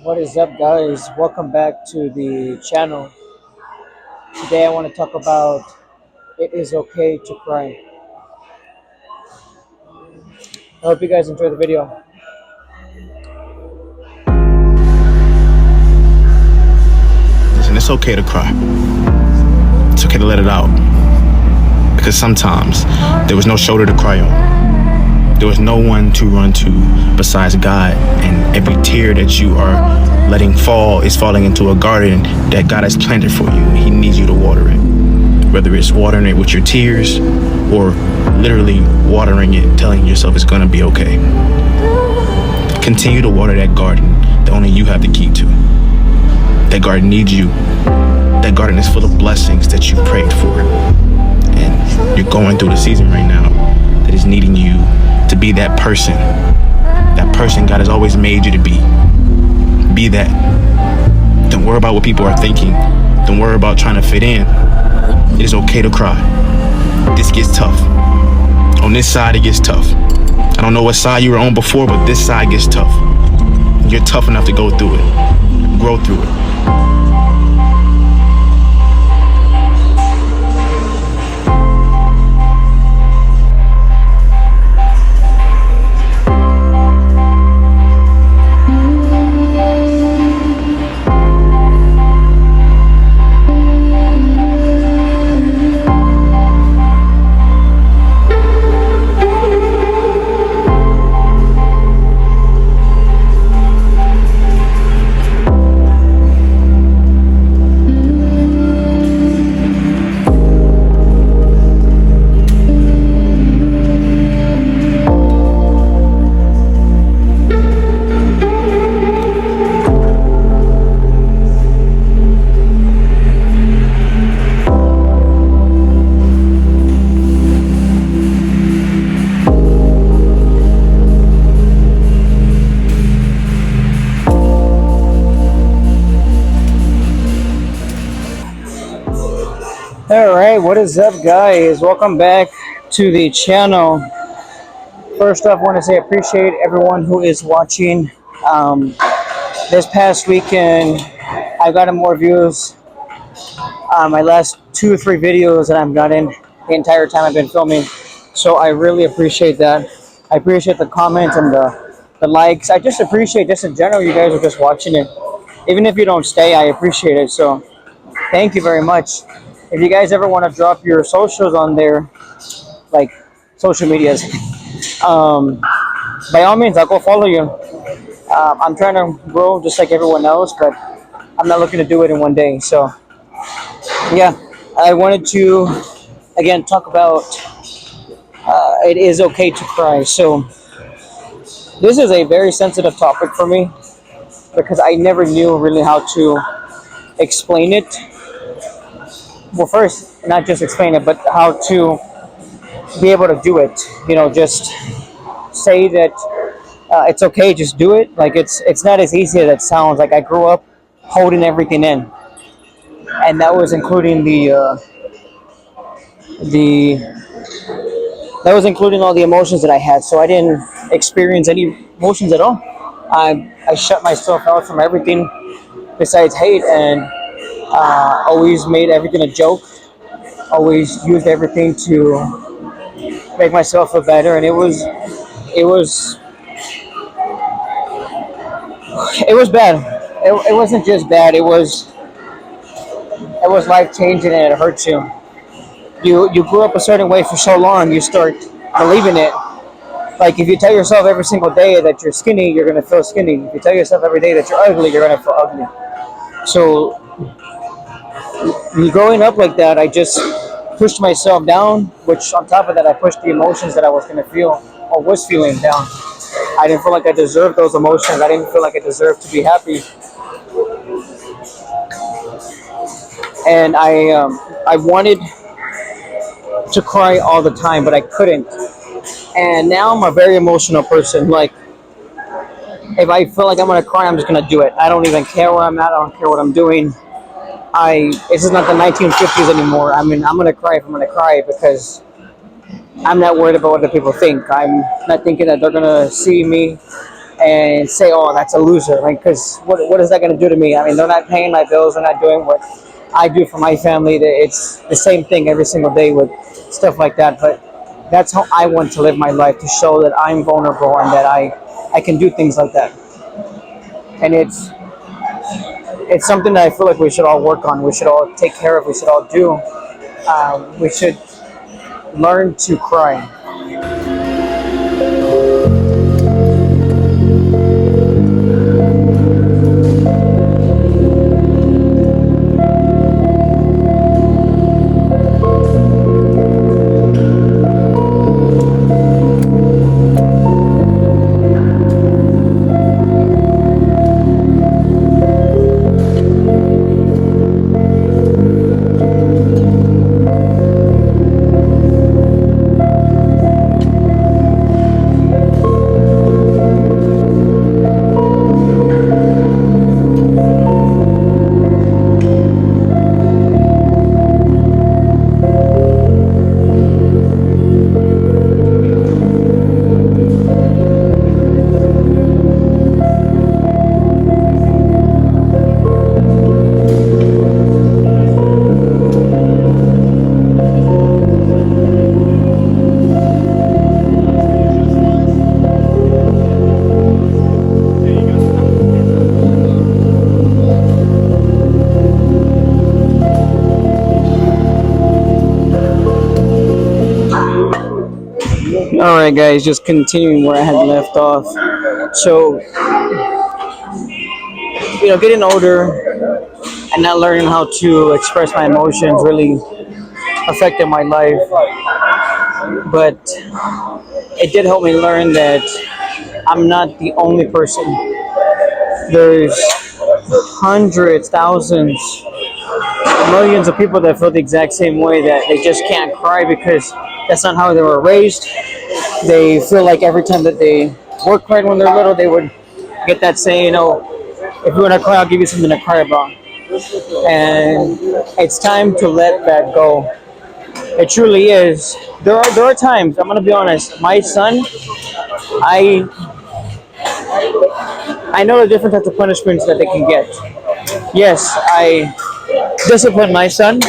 What is up, guys? Welcome back to the channel. Today, I want to talk about it is okay to cry. I hope you guys enjoy the video. Listen, it's okay to cry. It's okay to let it out. Because sometimes there was no shoulder to cry on. There was no one to run to besides God. And every tear that you are letting fall is falling into a garden that God has planted for you. He needs you to water it. Whether it's watering it with your tears or literally watering it, telling yourself it's going to be okay. Continue to water that garden that only you have the key to. That garden needs you. That garden is full of blessings that you prayed for. And you're going through the season right now that is needing you to be that person. That person God has always made you to be. Be that. Don't worry about what people are thinking. Don't worry about trying to fit in. It is okay to cry. This gets tough. On this side, it gets tough. I don't know what side you were on before, but this side gets tough. You're tough enough to go through it. Grow through it. Alright, what is up, guys? Welcome back to the channel. First off, I want to say I appreciate everyone who is watching. This past weekend, I got more views on my last 2 or 3 videos that I've gotten the entire time I've been filming. So I really appreciate that. I appreciate the comments and the likes. I just appreciate, just in general, you guys are just watching it. Even if you don't stay, I appreciate it. So thank you very much. If you guys ever want to drop your socials on there, like social medias, by all means, I'll go follow you. I'm trying to grow just like everyone else, but I'm not looking to do it in one day. So yeah, I wanted to again talk about it is okay to cry. So this is a very sensitive topic for me because I never knew really how to explain it. Well, first, not just explain it, but how to be able to do it. You know, just say that it's okay, just do it. Like it's not as easy as it sounds. Like I grew up holding everything in, and that was including the that was including all the emotions that I had. So I didn't experience any emotions at all. I shut myself out from everything besides hate, and always made everything a joke. Always used everything to make myself feel better, and it was bad. It wasn't just bad. It was life changing, and it hurts you. You grew up a certain way for so long, you start believing it. Like if you tell yourself every single day that you're skinny, you're gonna feel skinny. If you tell yourself every day that you're ugly, you're gonna feel ugly. So growing up like that, I just pushed myself down. Which on top of that, I pushed the emotions that I was gonna feel or was feeling down. I didn't feel like I deserved those emotions. I didn't feel like I deserved to be happy, and I wanted to cry all the time, but I couldn't. And now I'm a very emotional person. Like if I feel like I'm gonna cry, I'm just gonna do it. I don't even care where I'm at. I don't care what I'm doing. This is not the 1950s anymore. I mean, I'm gonna cry if I'm gonna cry because I'm not worried about what the people think. I'm not thinking that they're gonna see me and say, "Oh, that's a loser." Like, because what is that going to do to me? I mean, they're not paying my bills. They're not doing what I do for my family. It's the same thing every single day with stuff like that. But that's how I want to live my life, to show that I'm vulnerable and that I can do things like that. And it's something that I feel like we should all work on. We should all take care of. We should all do. We should learn to cry. All right, guys, just continuing where I had left off. So, getting older and not learning how to express my emotions really affected my life. But it did help me learn that I'm not the only person. There's hundreds, thousands, millions of people that feel the exact same way, that they just can't cry because that's not how they were raised. They feel like every time that they were cried when they're little, they would get that saying, if you want to cry, I'll give you something to cry about. And it's time to let that go. It truly is. There are times, I'm gonna be honest. My son, I I know the different types of punishments that they can get. Yes, I discipline my son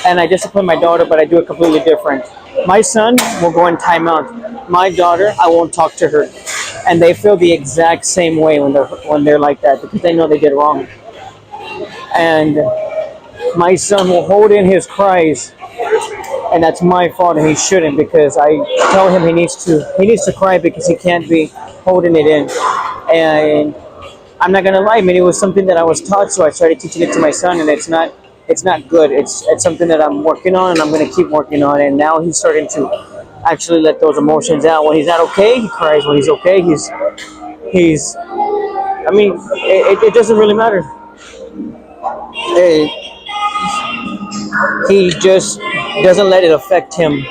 and I discipline my daughter, but I do it completely different. My son will go in timeout. My daughter, I won't talk to her, and they feel the exact same way when they're like that, because they know they did wrong. And my son will hold in his cries, and that's my fault, and he shouldn't, because I tell him he needs to cry because he can't be holding it in. And I'm not gonna lie, I mean, it was something that I was taught, so I started teaching it to my son, and it's not good. It's something that I'm working on, and I'm gonna keep working on. And now he's starting to actually let those emotions out. When he's not okay, he cries. When he's okay, he's. I mean, it doesn't really matter. It, he just doesn't let it affect him.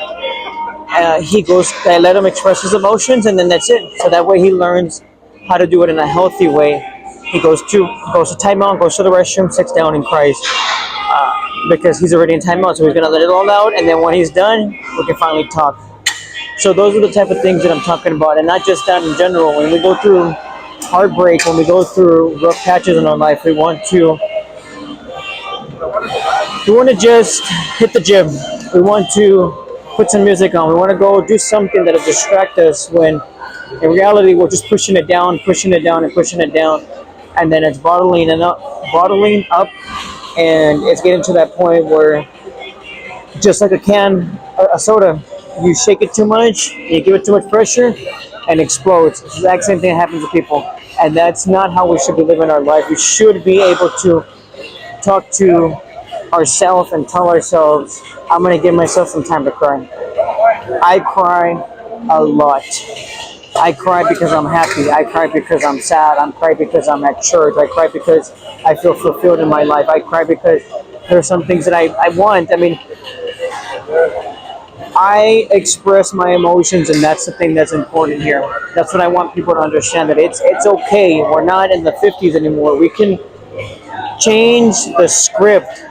He goes, I let him express his emotions, and then that's it. So that way he learns how to do it in a healthy way. He goes to timeout, goes to the restroom, sits down, and cries, because he's already in timeout. So he's gonna let it all out, and then when he's done, we can finally talk. So those are the type of things that I'm talking about, and not just that in general. When we go through heartbreak, when we go through rough patches in our life, we want to just hit the gym. We want to put some music on. We want to go do something that'll distract us, when in reality we're just pushing it down, pushing it down, and pushing it down, and then it's bottling up, and it's getting to that point where, just like a soda, you shake it too much, you give it too much pressure, and it explodes. It's the exact same thing that happens to people, and that's not how we should be living our life. We should be able to talk to ourselves and tell ourselves, I'm going to give myself some time to cry. I cry a lot. I cry because I'm happy. I cry because I'm sad. I cry because I'm at church. I cry because I feel fulfilled in my life. I cry because there are some things that I want. I mean, I express my emotions, and that's the thing that's important here. That's what I want people to understand, that it's okay. We're not in the 50s anymore. We can change the script.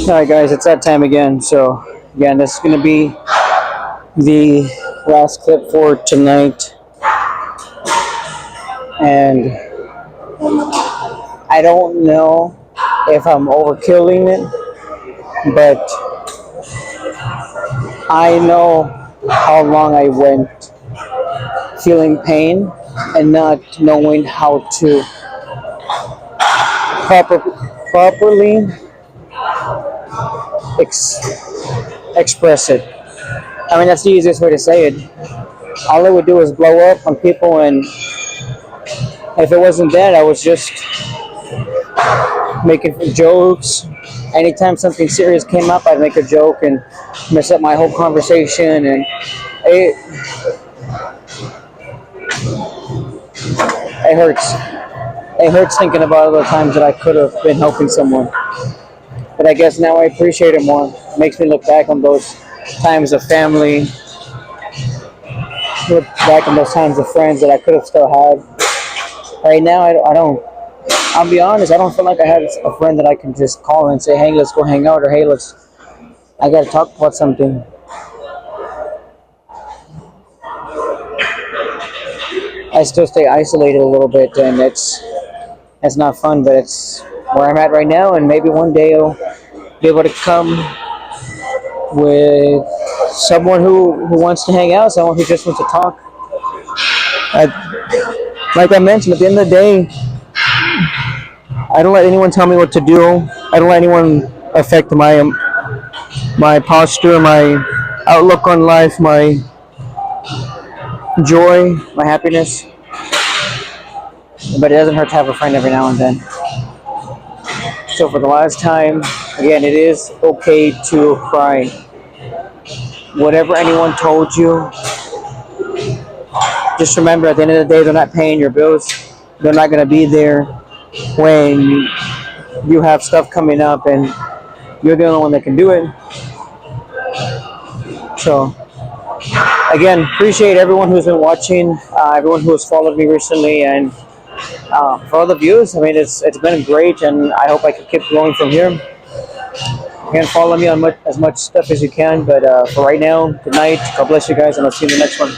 Alright, guys, it's that time again. So, again, this is going to be the last clip for tonight. And I don't know if I'm overkilling it, but I know how long I went feeling pain and not knowing how to properly express it. I mean, that's the easiest way to say it. All I would do is blow up on people, and if it wasn't that, I was just making jokes. Anytime something serious came up, I'd make a joke and mess up my whole conversation, and it it hurts. It hurts thinking about all the times that I could have been helping someone. But I guess now I appreciate it more. It makes me look back on those times of family, look back on those times of friends that I could have still had. Right now, I don't. I'll be honest, I don't feel like I have a friend that I can just call and say, hey, let's go hang out, or hey, I gotta talk about something. I still stay isolated a little bit, and it's not fun, but it's where I'm at right now, and maybe one day I'll be able to come with someone who wants to hang out, someone who just wants to talk. Like I mentioned, at the end of the day, I don't let anyone tell me what to do. I don't let anyone affect my posture, my outlook on life, my joy, my happiness. But it doesn't hurt to have a friend every now and then. So for the last time, again, it is okay to cry. Whatever anyone told you, just remember at the end of the day, they're not paying your bills. They're not going to be there when you have stuff coming up, and you're the only one that can do it. So, again, appreciate everyone who's been watching, everyone who has followed me recently, and for all the views. I mean, it's been great, and I hope I can keep growing from here. You can follow me on as much stuff as you can, but for right now, good night. God bless you guys, and I'll see you in the next one.